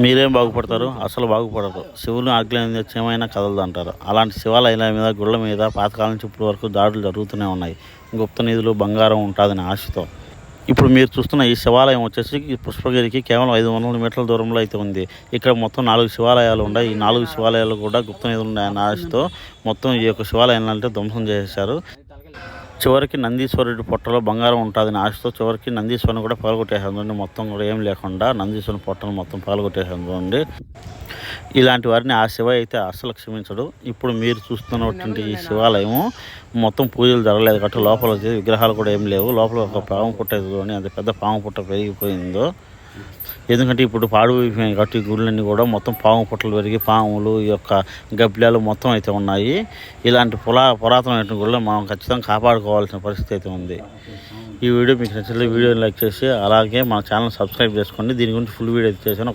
మీరేం బాగుపడతారు? అసలు బాగుపడరు. శివుని ఆజ్ఞ ఏమైనా కదలదు అంటారు. అలాంటి శివాలయాల మీద, గుళ్ళ మీద పాతకాలం నుంచి ఇప్పటి వరకు దాడులు జరుగుతూనే ఉన్నాయి. గుప్త నిధులు, బంగారం ఉంటుందని ఆశతో. ఇప్పుడు మీరు చూస్తున్న ఈ శివాలయం వచ్చేసి పుష్పగిరికి కేవలం 500 మీటర్ల దూరంలో అయితే ఉంది. ఇక్కడ మొత్తం 4 శివాలయాలు ఉన్నాయి. ఈ 4 శివాలయాలు కూడా గుప్త నిధులు ఉన్నాయన్న ఆశతో మొత్తం ఈ యొక్క శివాలయాలను ధ్వంసం చేసేశారు. చివరికి నందీశ్వరుడి పొట్టలో బంగారం ఉంటుందని ఆశతో చివరికి నందీశ్వరుని కూడా పగలగొట్టేసింది. మొత్తం కూడా ఏం లేకుండా నందీశ్వరుని పొట్టను మొత్తం పగలగొట్టేసింది. ఇలాంటి వారిని ఆ శివ అయితే అస్సలు క్షమించడు. ఇప్పుడు మీరు చూస్తున్నటువంటి ఈ శివాలయం మొత్తం పూజలు జరగలేదు కాబట్టి లోపల విగ్రహాలు కూడా ఏం లేవు. లోపల ఒక పాము పుట్ట చూడండి, అంత పెద్ద పాము పుట్ట పెరిగిపోయిందో. ఎందుకంటే ఇప్పుడు పాడుపోయిపోయినాయి కాబట్టి గుళ్ళన్నీ కూడా మొత్తం పాము పుట్టలు పెరిగి పాములు, ఈ యొక్క గబ్బిలాలు మొత్తం అయితే ఉన్నాయి. ఇలాంటి పురాతనమైన గుళ్ళు మనం ఖచ్చితంగా కాపాడుకోవాల్సిన పరిస్థితి అయితే ఉంది. ఈ వీడియో మీకు నచ్చితే వీడియోని లైక్ చేసి అలాగే మన ఛానల్ సబ్స్క్రైబ్ చేసుకోండి. దీని గురించి ఫుల్ వీడియో అయితే చేశాను.